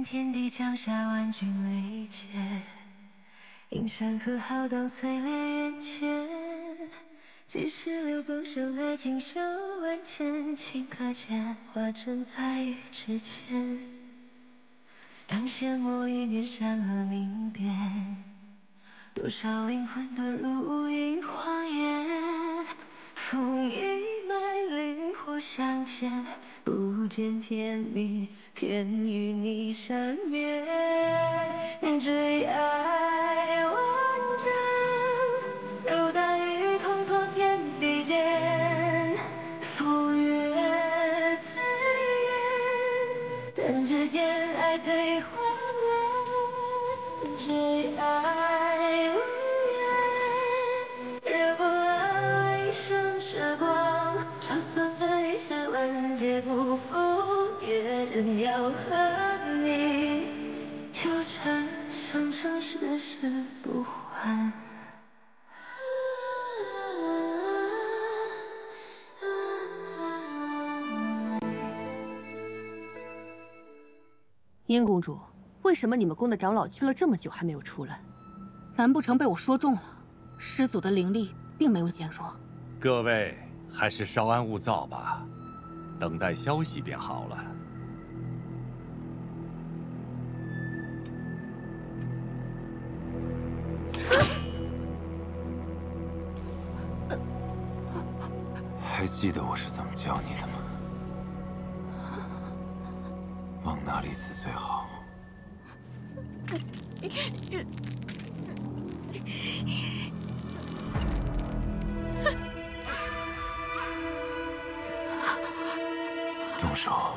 天地降下万军雷劫，映山河浩荡碎裂眼前。几十流光生来锦绣万千，顷刻间化成爱与之间。当阡陌一念山河明辨，多少灵魂遁入无垠荒野。风一脉，灵火相牵，不见天明，偏与你缠绵。追爱万丈，如大雨滂沱天地间。赴约最远，但只见爱悲欢恋。追爱无言，惹不了一生时光。就算这一世万劫不复，也仍要和你纠缠，生生世世不换。殷公主，为什么你们宫的长老去了这么久还没有出来？难不成被我说中了？师祖的灵力并没有减弱。各位还是稍安勿躁吧，等待消息便好了。还记得我是怎么教你的吗？往哪里刺最好？动手！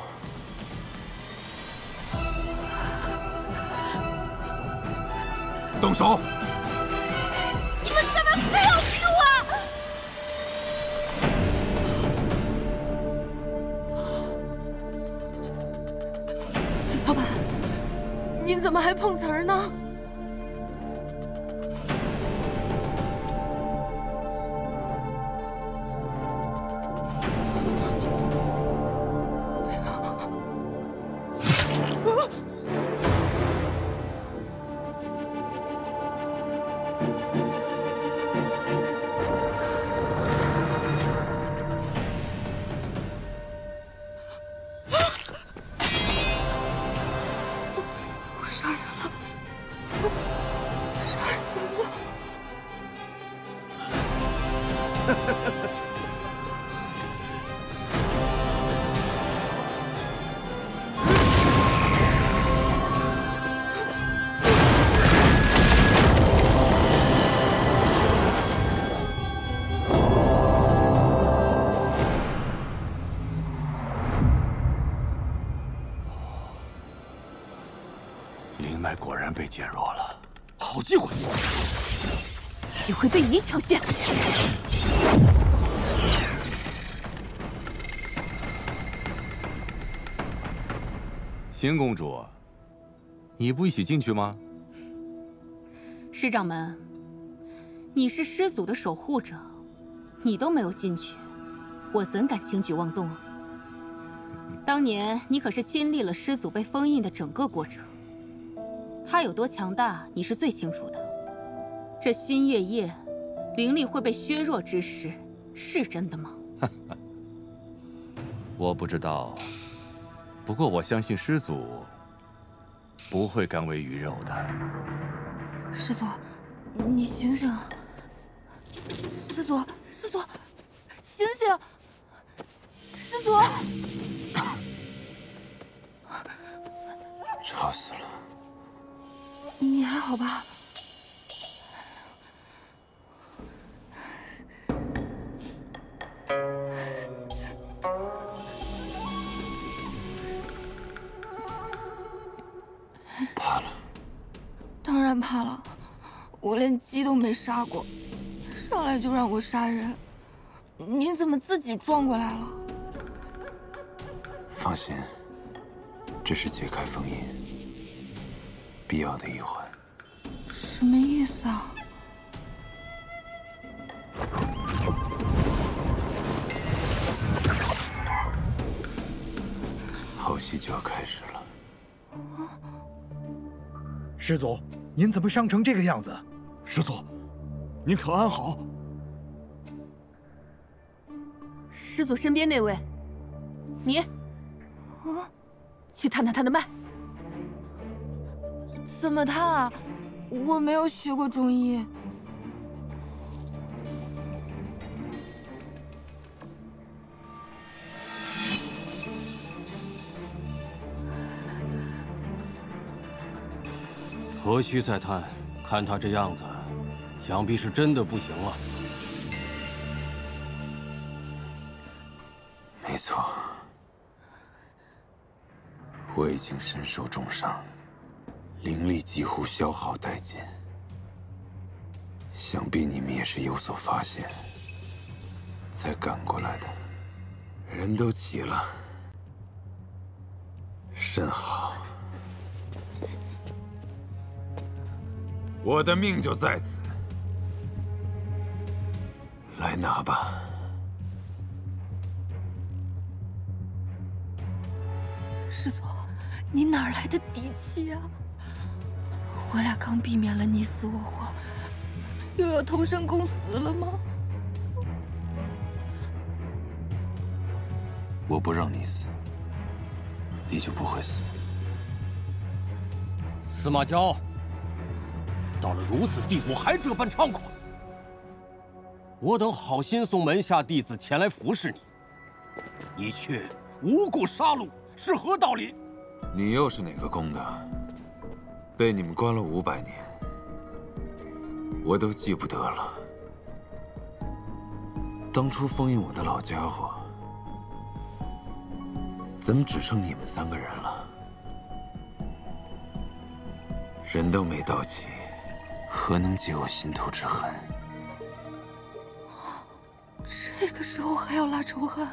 动手！你们怎么非要逼我？老板，您怎么还碰瓷儿呢？灵脉果然被减弱了，好机会！也会被你抢先。邢公主，你不一起进去吗？师掌门，你是师祖的守护者，你都没有进去，我怎敢轻举妄动啊？当年你可是亲历了师祖被封印的整个过程，他有多强大，你是最清楚的。这新月夜，灵力会被削弱之事，是真的吗？我不知道，不过我相信师祖不会甘为鱼肉的。师祖，你醒醒！师祖，师祖，醒醒！师祖，吵死了！你还好吧？怕了？当然怕了，我连鸡都没杀过，上来就让我杀人，你怎么自己撞过来了？放心，这是解开封印必要的一环。什么意思啊？后戏就要开始了。师祖，您怎么伤成这个样子？师祖，您可安好？师祖身边那位，你，去探探他的脉。怎么探啊？我没有学过中医。何须再探？看他这样子，想必是真的不行了。没错，我已经身受重伤，灵力几乎消耗殆尽。想必你们也是有所发现，才赶过来的。人都齐了，甚好。我的命就在此，来拿吧。师祖，你哪来的底气啊？我俩刚避免了你死我活，又要同生共死了吗？我不让你死，你就不会死。司马娇，到了如此地步还这般猖狂，我等好心送门下弟子前来服侍你，你却无故杀戮，是何道理？你又是哪个宫的？被你们关了500年，我都记不得了。当初封印我的老家伙，怎么只剩你们3个人了？人都没到齐，何能解我心头之恨？这个时候还要拉仇恨，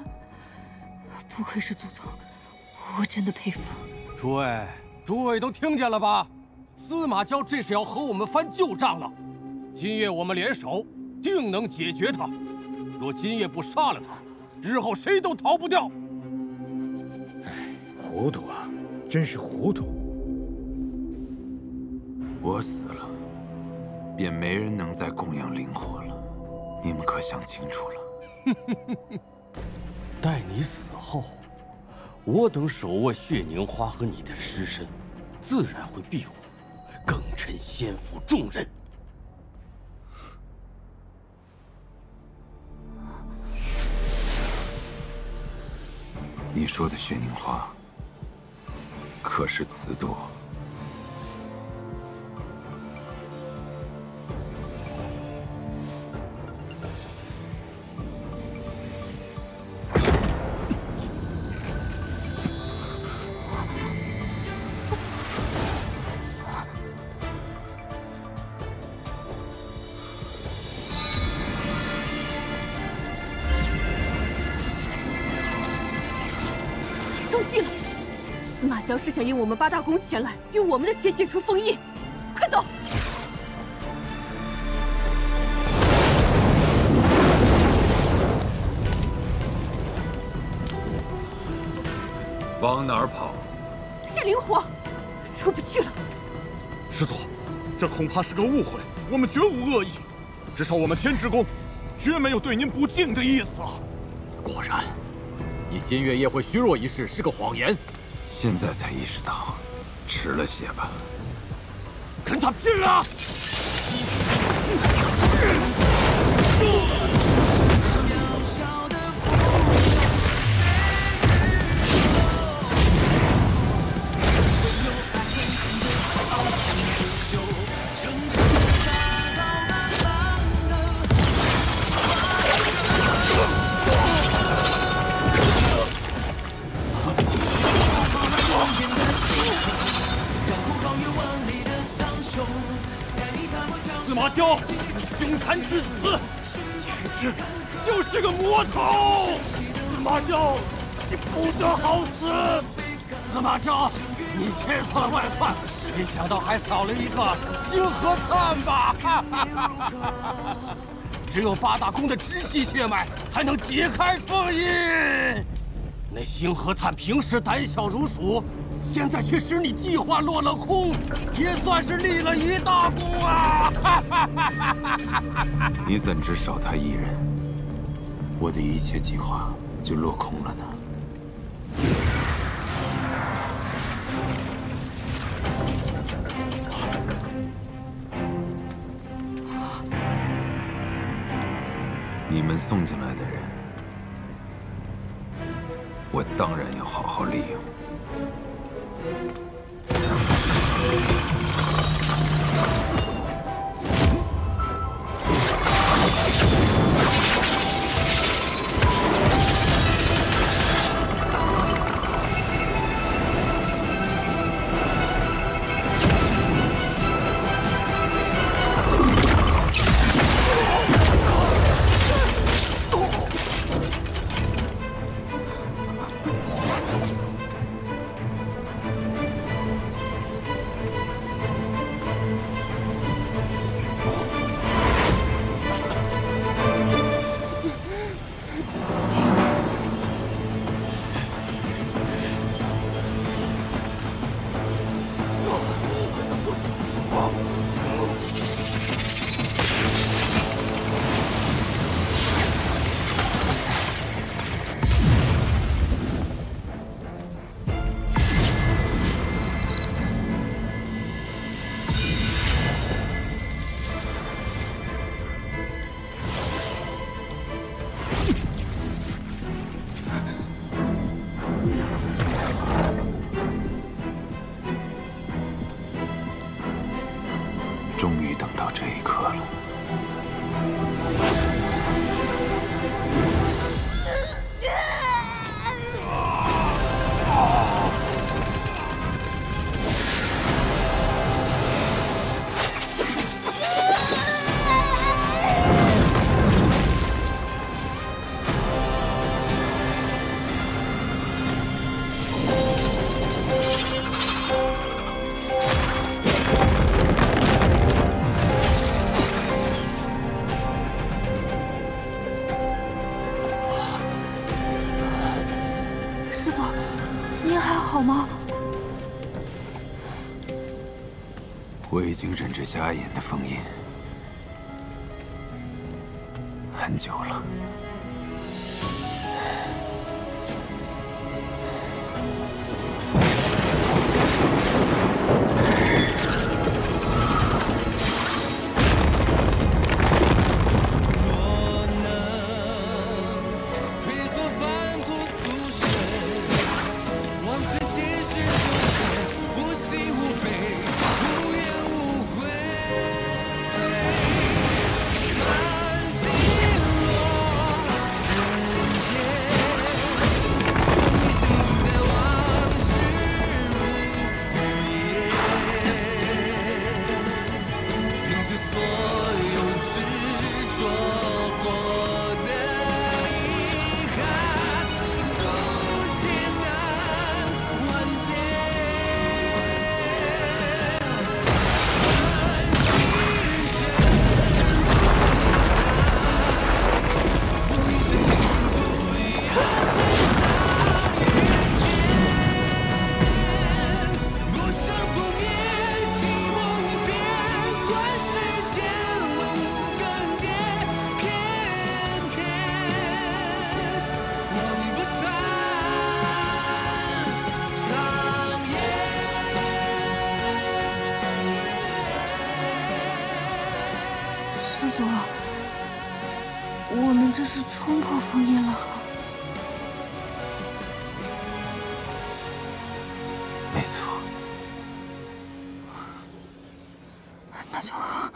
不愧是祖宗，我真的佩服。诸位都听见了吧？司马娇这是要和我们翻旧账了。今夜我们联手，定能解决他。若今夜不杀了他，日后谁都逃不掉。哎，糊涂啊，真是糊涂。我死了，便没人能再供养灵火了。你们可想清楚了？待你死后，我等手握血凝花和你的尸身，自然会庇护，更趁先负重任。你说的血凝花，可是雌毒？司马娇是想引我们8大宫前来，用我们的血解除封印。快走！往哪儿跑？是灵火，出不去了。师祖，这恐怕是个误会，我们绝无恶意。至少我们天之宫，绝没有对您不敬的意思啊！果然，你新月夜会虚弱一事是个谎言。现在才意识到，迟了些吧。跟他拼了！司马娇，你凶残至死，简直就是个魔头！司马娇，你不得好死！司马娇，你千算万算，没想到还少了一个星河灿吧？只有8大宫的直系血脉才能解开封印。那星河灿平时胆小如鼠，现在却使你计划落了空，也算是立了一大功啊！你怎知少他一人，我的一切计划就落空了呢？你们送进来的人，我当然要好好利用。终于等到这一刻了。好吗？我已经忍着瞎眼的封印很久了。我们这是冲破封印了。没错，那就好。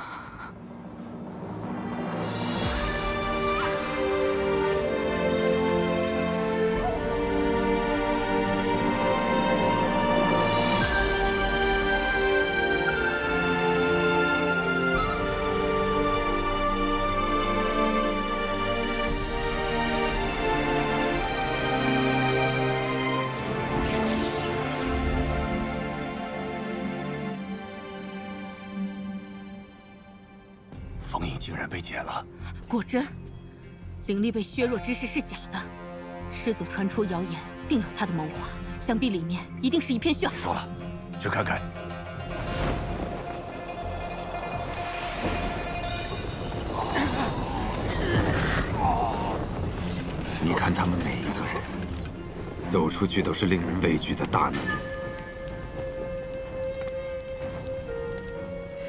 封印竟然被解了，果真，灵力被削弱之事是假的。师祖传出谣言，定有他的谋划，想必里面一定是一片血海。说了，去看看。你看他们每一个人，走出去都是令人畏惧的大难。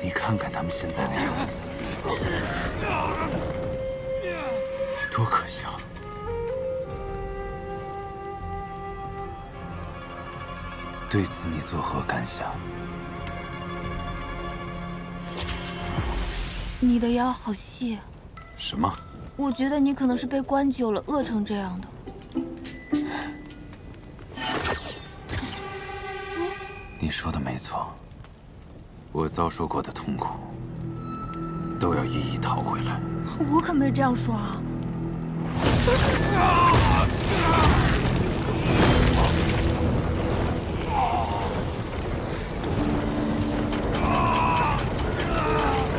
你看看他们现在那样子，多可笑！对此你作何感想？你的腰好细。什么？我觉得你可能是被关久了，饿成这样的。你说的没错，我遭受过的痛苦都要一一讨回来。我可没这样说啊！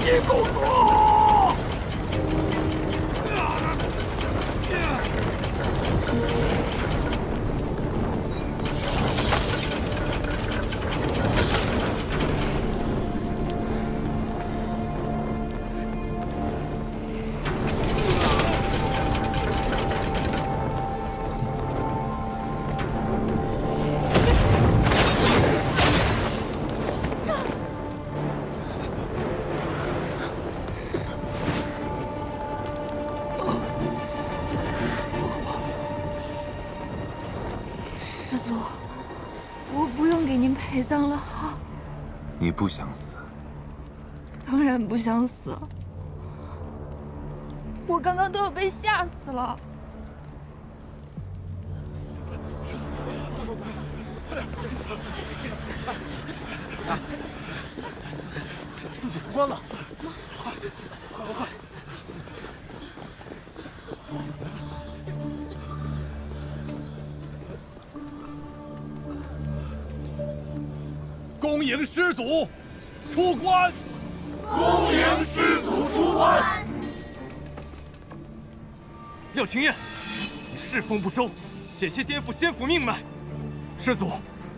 你狗狗！师祖，我不用给您陪葬了哈。你不想死？当然不想死，我刚刚都要被吓死了。师祖出关了！什么？快！恭迎师祖出关！恭迎师祖出关！廖廷彦，你侍奉不周，险些颠覆先府命脉。师祖，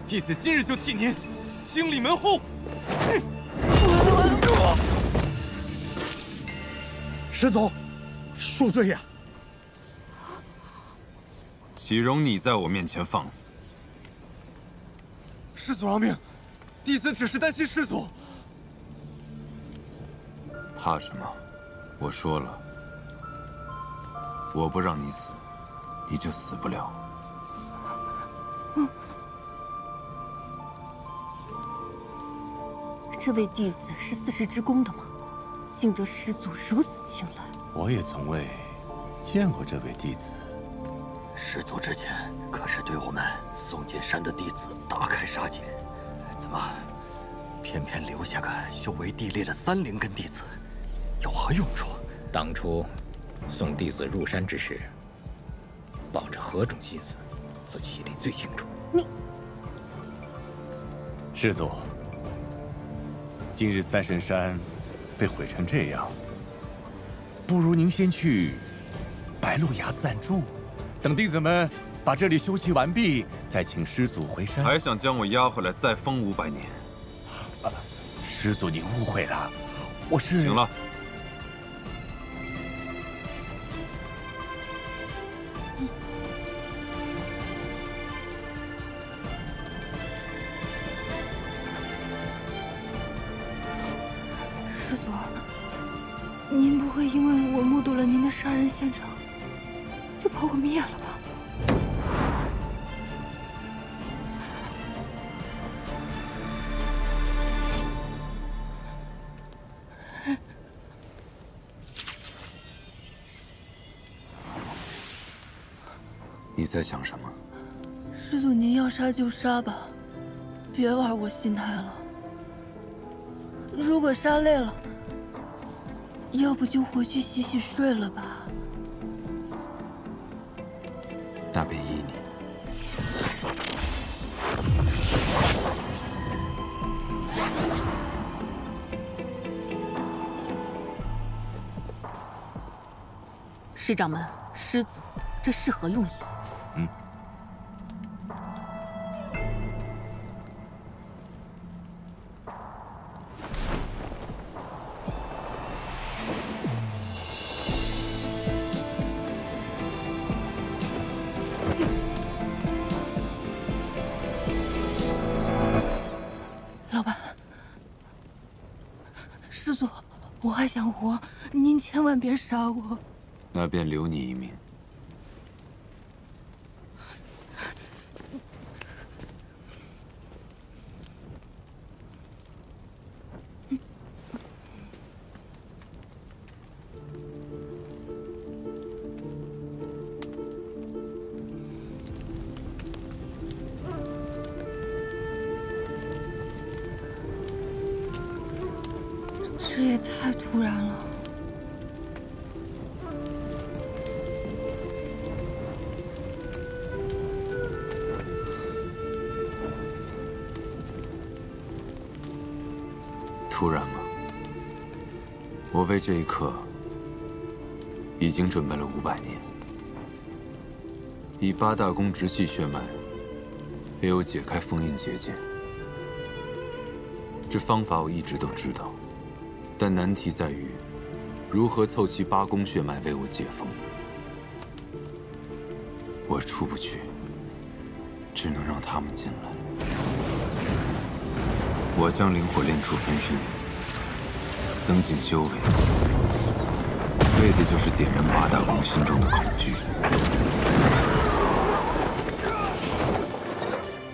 弟子今日就替您清理门户。师祖，恕罪呀！岂容你在我面前放肆？师祖饶命，弟子只是担心师祖。怕什么？我说了，我不让你死，你就死不了。这位弟子是四世之宫的吗？竟得师祖如此青睐。我也从未见过这位弟子。师祖之前可是对我们宋锦山的弟子大开杀戒，怎么偏偏留下个修为低劣的3灵根弟子，有何用处？当初送弟子入山之时，抱着何种心思，自己心里最清楚。师祖，今日三神山被毁成这样，不如您先去白鹿崖暂住，等弟子们把这里修葺完毕，再请师祖回山。还想将我押回来再封500年？师祖，你误会了，我是……行了。师祖，您不会因为我目睹了您的杀人现场，就把我灭了吧？你在想什么？师祖，您要杀就杀吧，别玩我心态了。如果杀累了，要不就回去洗洗睡了吧。那便依你。师掌门，师祖，这是何用意？师祖，我还想活，您千万别杀我。那便留你一命。这也太突然了。突然吗？我为这一刻已经准备了500年，以8大宫直系血脉为我解开封印结界。这方法我一直都知道。 但难题在于，如何凑齐8宫血脉为我解封？我出不去，只能让他们进来。我将灵火炼出分身，增进修为，为的就是点燃8大宫心中的恐惧。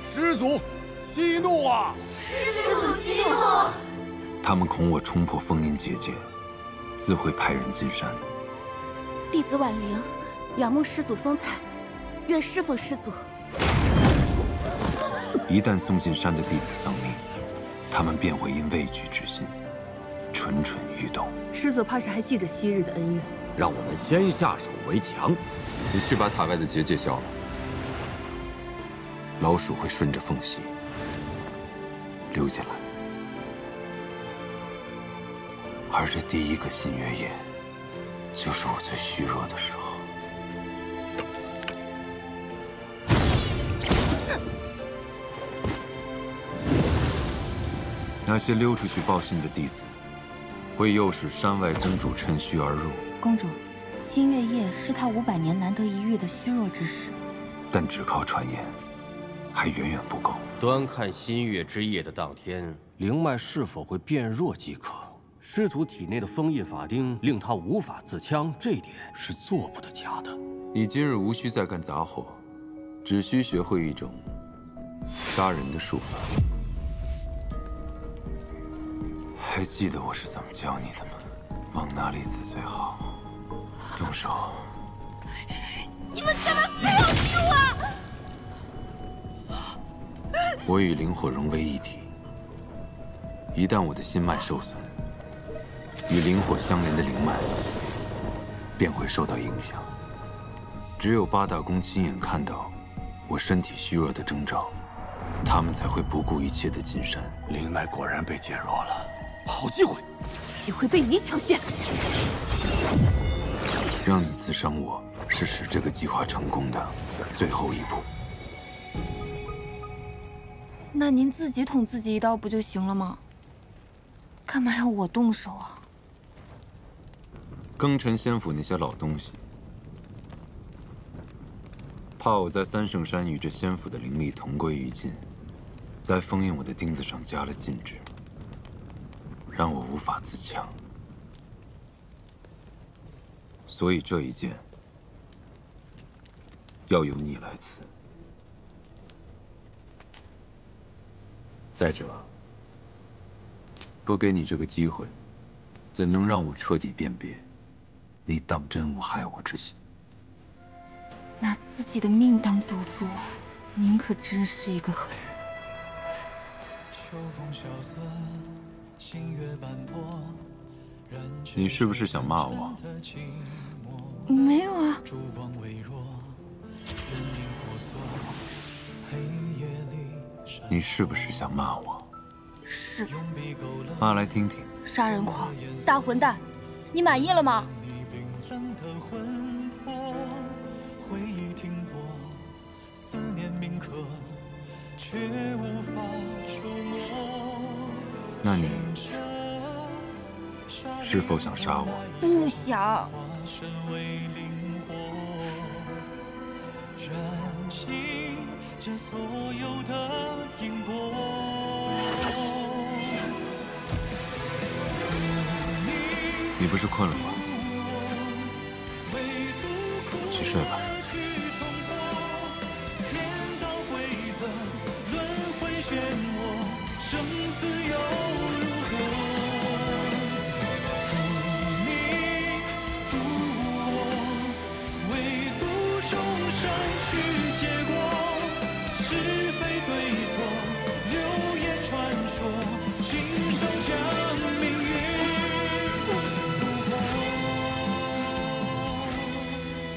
师祖，息怒啊！师祖息怒！ 他们恐我冲破封印结界，自会派人进山。弟子婉玲，仰慕师祖风采，愿侍奉师祖。一旦送进山的弟子丧命，他们便会因畏惧之心，蠢蠢欲动。师祖怕是还记着昔日的恩怨。让我们先下手为强。你去把塔外的结界消了，老鼠会顺着缝隙溜进来。 而这第一个新月夜，就是我最虚弱的时候。那些溜出去报信的弟子，会诱使山外公主趁虚而入。公主，新月夜是她500年难得一遇的虚弱之时，但只靠传言，还远远不够。端看新月之夜的当天，灵脉是否会变弱即可。 师祖体内的封印法钉令他无法自戕，这点是做不得假的。你今日无需再干杂活，只需学会一种杀人的术法。还记得我是怎么教你的吗？往哪里刺最好？动手！你们干嘛非要逼我？我与灵火融为一体，一旦我的心脉受损。 与灵火相连的灵脉便会受到影响。只有8大宫亲眼看到我身体虚弱的征兆，他们才会不顾一切的进山。灵脉果然被减弱了，好机会！机会被你抢先。让你刺伤我，是使这个计划成功的最后一步。那您自己捅自己一刀不就行了吗？干嘛要我动手啊？ 庚辰仙府那些老东西，怕我在三圣山与这仙府的灵力同归于尽，在封印我的钉子上加了禁制，让我无法自强。所以这一剑要由你来刺。再者，不给你这个机会，怎能让我彻底辨别？ 你当真无害我之心？拿自己的命当赌注，您可真是一个狠人。你是不是想骂我？没有啊。你是不是想骂我？是。骂来听听。杀人狂，大混蛋，你满意了吗？ 那你是否想杀我？不想。你不是困了吗？去睡吧。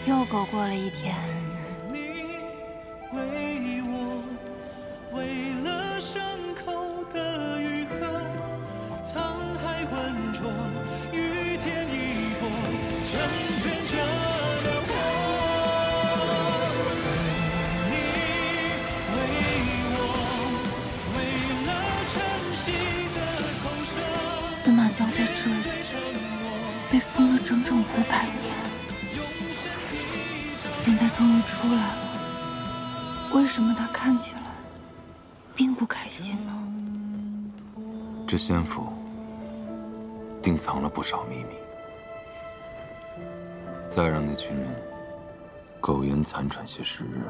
又狗过了一天。为了伤口的愈合，沧海浑浊，雨天一波，成全着了我。你为我，为了晨曦的投射。司马娇在这里被封了整整500年，现在终于出来了。为什么他看起来并不开心呢？这仙府定藏了不少秘密，再让那群人苟延残喘些时日，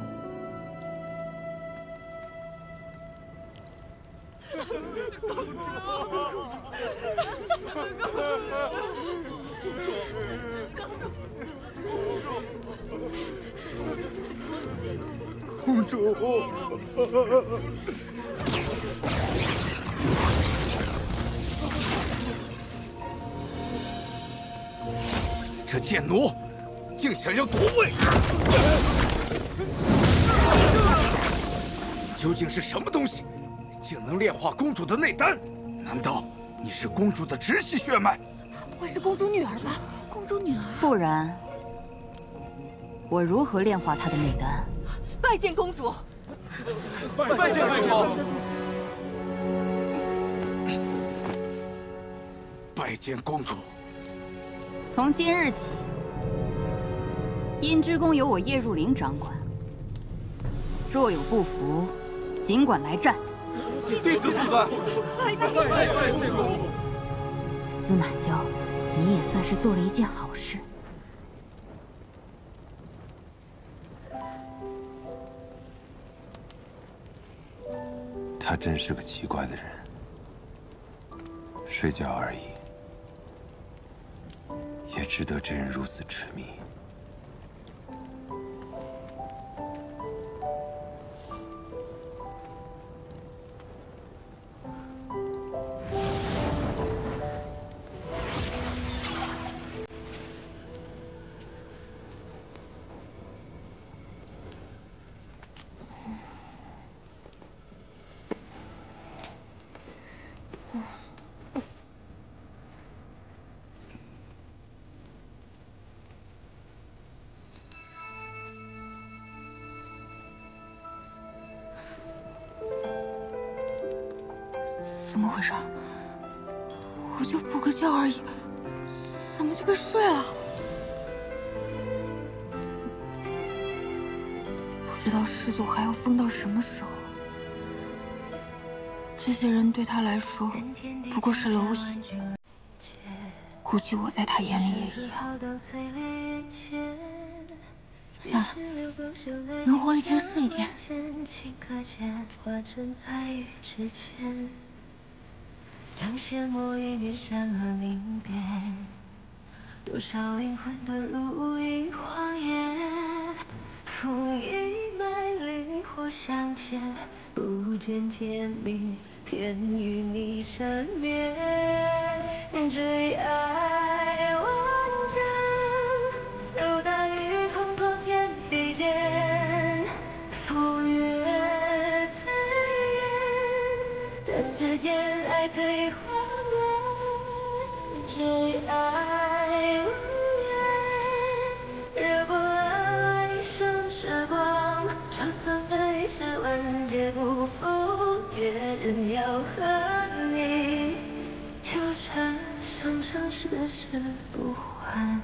公主。这贱奴竟想要夺位！究竟是什么东西，竟能炼化公主的内丹？难道你是公主的直系血脉？不会是公主女儿吧？公主女儿，不然我如何炼化她的内丹？拜见公主！拜见公主！拜见公主！从今日起，阴之宫由我叶入灵掌管。若有不服，尽管来战。弟子不敢。拜见公主！司马娇，你也算是做了一件好事。他真是个奇怪的人，睡觉而已，也值得这人如此痴迷。怎么回事？我就补个觉而已，怎么就被睡了？不知道师祖还要封到什么时候。这些人对他来说不过是蝼蚁，估计我在他眼里也一样。算了，能活一天是一天。将羡慕一面山河临边，多少灵魂遁入一荒野。风一脉，灵火相牵，不见天明，偏与你缠绵。这一爱万丈，如大雨滂沱天地间。风月醉人，但这件爱可以化乱，这爱无言。惹不了一生时光，就算飞逝万劫不复，愿要和你纠缠生生世世不还。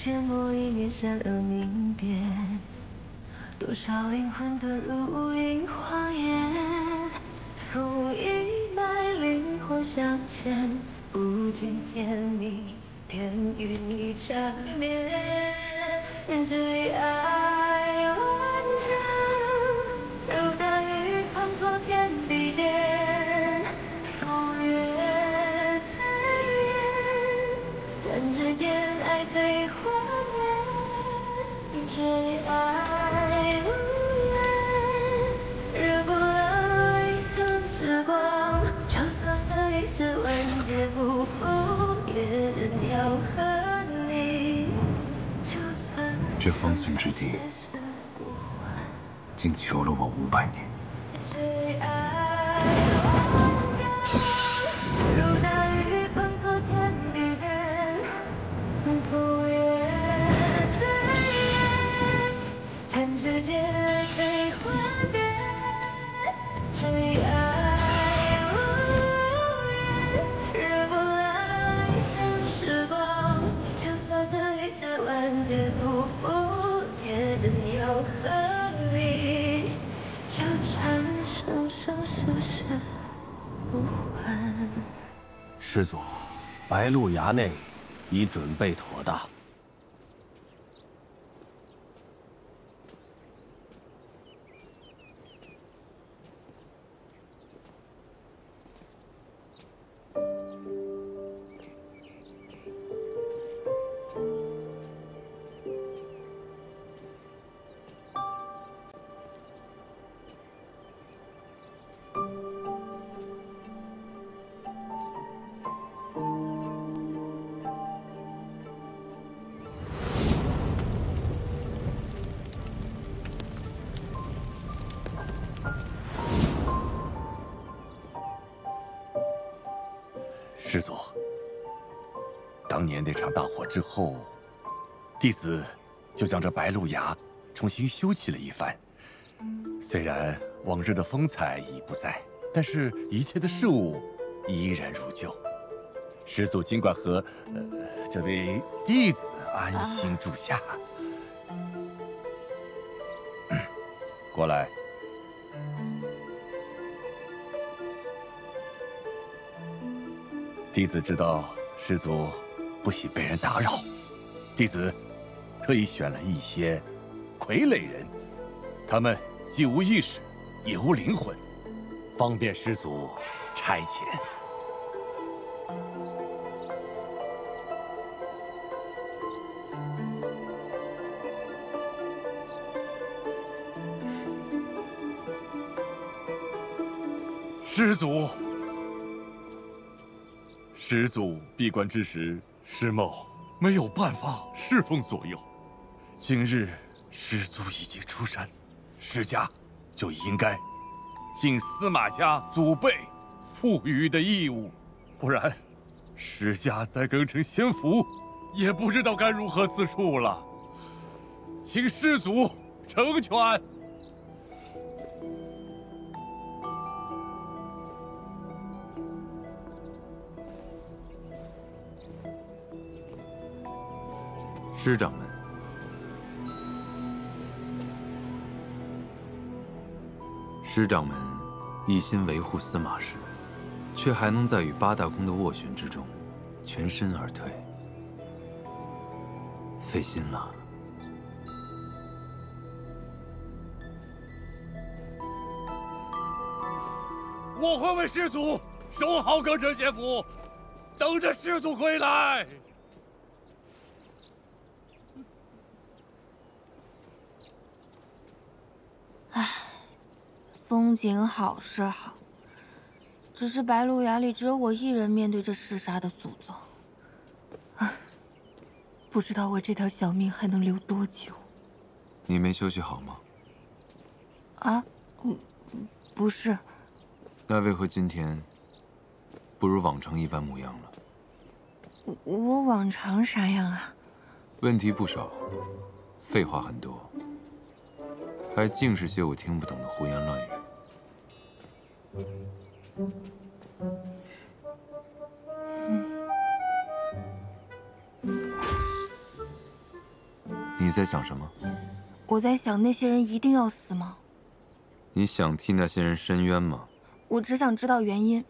羡慕一面善恶明辨，多少灵魂遁入无垠谎言。风一脉，灵火相牵，不尽甜蜜，天与你缠绵。最爱完整，如大雨滂沱天地间，风月醉人，弹指间爱飞花莲。最爱无言，惹不了一生时光，就算这一次万劫不复，也仍要和你纠缠。这方寸之地，竟囚了我500年。最爱完整，如大雨滂沱天地间，风月醉人，弹指间爱飞花边。最爱无言，惹不了一生时光，就算这一次万劫不复，也仍要和你纠缠，生生世世不换。师祖，白鹿崖内已准备妥当。师祖，当年那场大火之后，弟子就将这白鹿崖重新修葺了一番。虽然往日的风采已不在，但是一切的事物依然如旧。师祖尽管和这位弟子安心住下。过来。弟子知道师祖不喜被人打扰，弟子特意选了一些傀儡人，他们既无意识，也无灵魂，方便师祖差遣。师祖闭关之时，师某没有办法侍奉左右。今日师祖已经出山，师家就应该尽司马家祖辈赋予的义务，不然师家再更成仙府，也不知道该如何自处了。请师祖成全。师长们，师长们一心维护司马氏，却还能在与八大宫的斡旋之中全身而退，费心了。我会为师祖守好更城仙府，等着师祖归来。唉，风景好是好，只是白鹿崖里只有我一人面对这嗜杀的诅咒。唉，不知道我这条小命还能留多久。你没休息好吗？啊，不是。那为何今天不如往常一般模样了？我往常啥样啊？问题不少，废话很多，还尽是些我听不懂的胡言乱语。你在想什么？我在想，那些人一定要死吗？你想替那些人伸冤吗？我只想知道原因。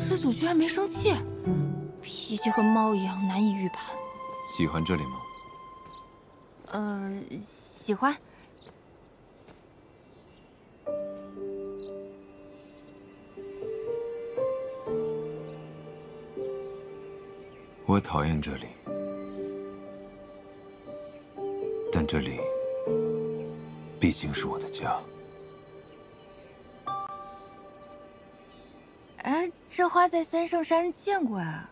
师祖居然没生气，脾气和猫一样难以预判。喜欢这里吗？喜欢。我讨厌这里，但这里毕竟是我的家。哎，这花在三圣山见过啊。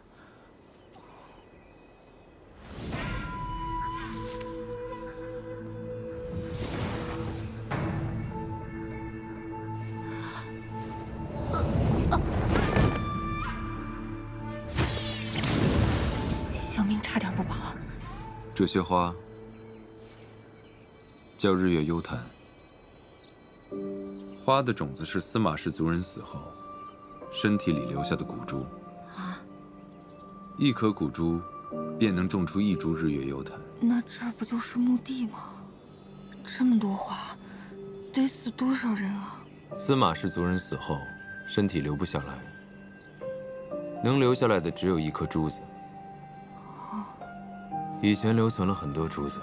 小命差点不保。这些花叫日月幽檀，花的种子是司马氏族人死后身体里留下的骨珠。啊！一颗骨珠便能种出一株日月幽檀。那这不就是墓地吗？这么多花，得死多少人啊？司马氏族人死后，身体留不下来，能留下来的只有一颗珠子。以前留存了很多珠子，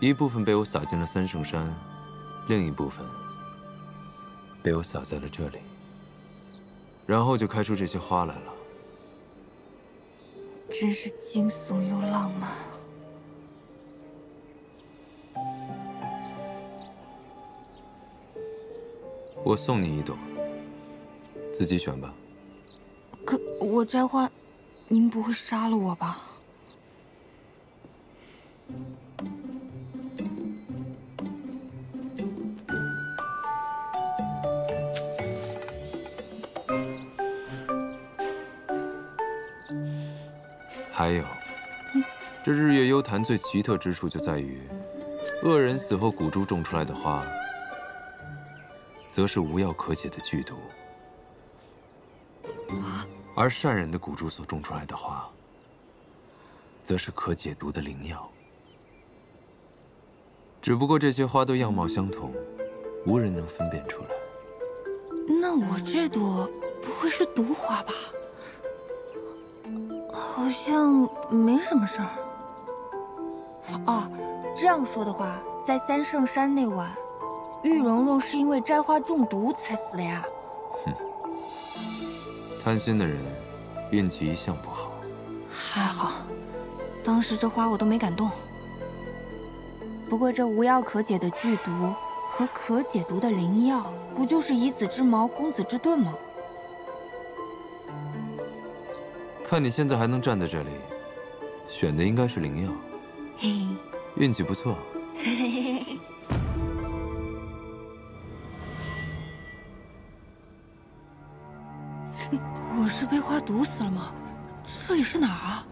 一部分被我撒进了三圣山，另一部分被我撒在了这里，然后就开出这些花来了。真是惊悚又浪漫。我送你一朵，自己选吧。可我摘花，您不会杀了我吧？还有，这日月幽檀最奇特之处就在于，恶人死后骨珠种出来的花，则是无药可解的剧毒，而善人的骨珠所种出来的花，则是可解毒的灵药。只不过这些花都样貌相同，无人能分辨出来。那我这朵不会是毒花吧？好像没什么事儿。哦，这样说的话，在三圣山那晚，玉蓉蓉是因为摘花中毒才死的呀。哼，贪心的人运气一向不好。还好，当时这花我都没敢动。不过这无药可解的剧毒和可解毒的灵药，不就是以子之矛攻子之盾吗？看你现在还能站在这里，选的应该是灵药，嘿，运气不错。嘿嘿嘿嘿。我是被花毒死了吗？这里是哪儿啊？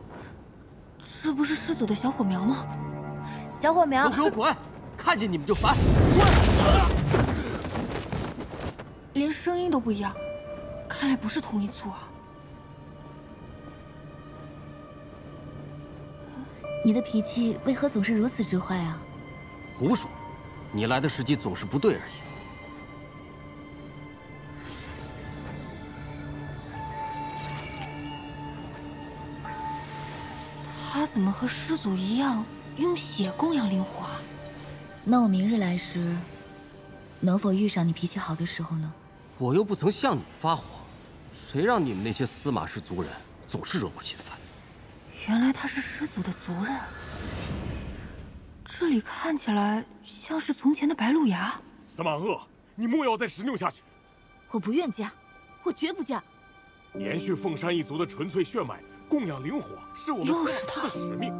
这不是师祖的小火苗吗？小火苗，都给我滚！看见你们就烦。连声音都不一样，看来不是同一簇啊。你的脾气为何总是如此之坏啊？胡说，你来的时机总是不对而已。他怎么和师祖一样用血供养灵火啊？那我明日来时，能否遇上你脾气好的时候呢？我又不曾向你发谎，谁让你们那些司马氏族人总是惹我心烦？原来他是师祖的族人。这里看起来像是从前的白鹿崖。司马鄂，你莫要再执拗下去。我不愿嫁，我绝不嫁。延续凤山一族的纯粹血脉，供养灵火是我们司马氏的使命。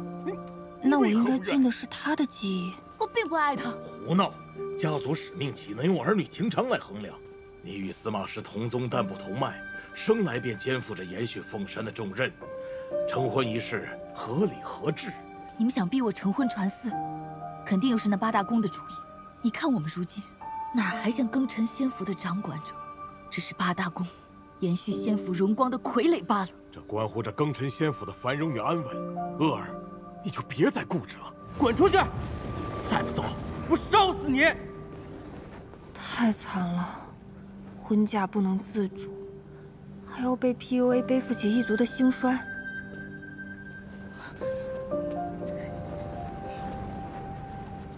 那我应该尽的是他的记忆。我并不爱他。胡闹！家族使命岂能用儿女情长来衡量？你与司马氏同宗但不同脉，生来便肩负着延续凤山的重任。成婚一事合理合智。你们想逼我成婚传嗣，肯定又是那八大宫的主意。你看我们如今，哪还像庚辰仙府的掌管者？只是八大宫延续仙府荣光的傀儡罢了。这关乎着庚辰仙府的繁荣与安稳。鄂儿，你就别再固执了，滚出去！再不走，我烧死你！太惨了，婚嫁不能自主，还要被 PUA 背负起一族的兴衰。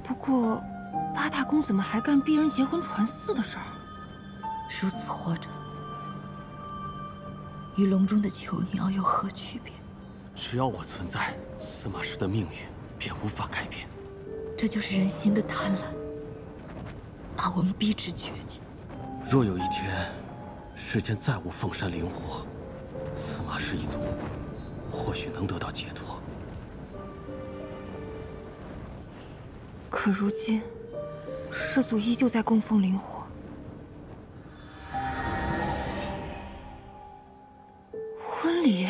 不过，八大公怎么还干逼人结婚传嗣的事儿？如此活着，与笼中的囚女又有何区别？只要我存在，司马氏的命运便无法改变。这就是人心的贪婪，把我们逼至绝境。若有一天，世间再无凤山灵火，司马氏一族或许能得到解脱。可如今，师祖依旧在供奉灵火。婚礼？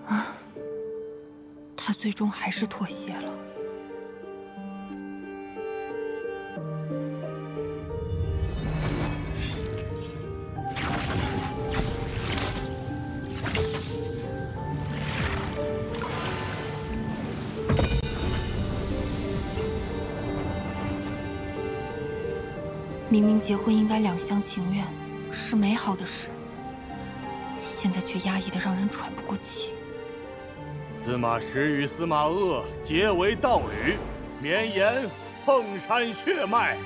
啊，他最终还是妥协了。明明结婚应该两厢情愿，是美好的事，现在却压抑得让人喘不过气。司马石与司马鄂结为道侣，绵延凤山血脉，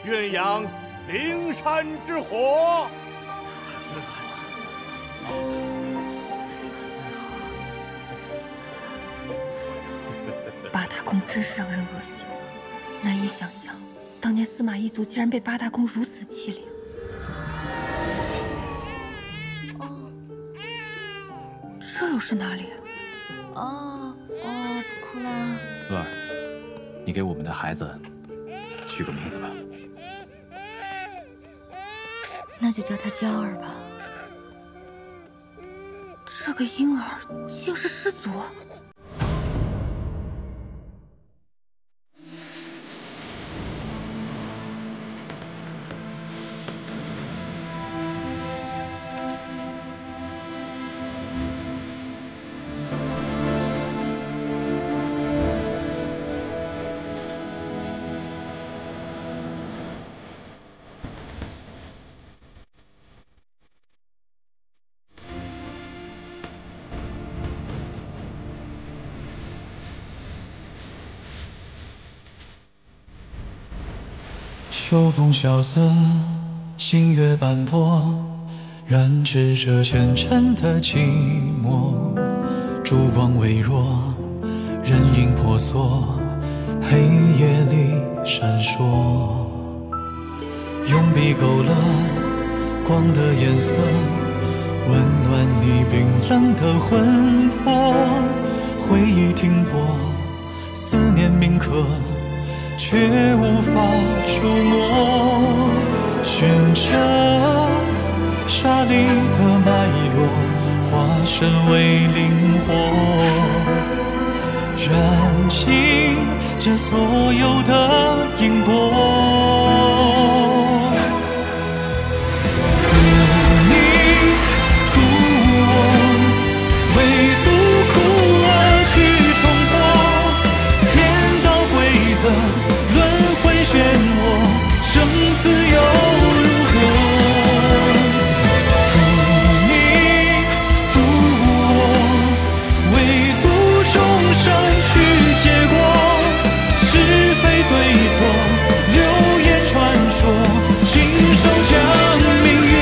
鸳鸯灵山之火。八大宫真是让人恶心，难以想象。当年司马一族竟然被八大宫如此欺凌。这又是哪里？不哭了。鄂儿，你给我们的孩子取个名字吧。那就叫他娇儿吧。这个婴儿竟是师祖。秋风萧瑟，星月斑驳，染指着前尘的寂寞。烛光微弱，人影婆娑，黑夜里闪烁。用笔勾勒光的颜色，温暖你冰冷的魂魄。回忆停泊，思念铭刻，却无法触摸，寻着沙砾的脉络，化身为灵火，燃尽这所有的因果。渡你，渡我，唯独苦而去冲破，天道规则。漩涡，生死又如何？渡你，渡我，唯独众生去结果。是非对错，流言传说，亲手将命运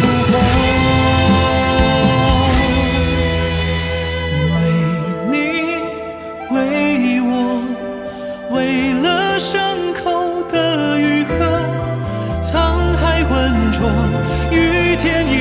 捕获。为你，为我，为了伤口的愈合，沧海浑浊，与天一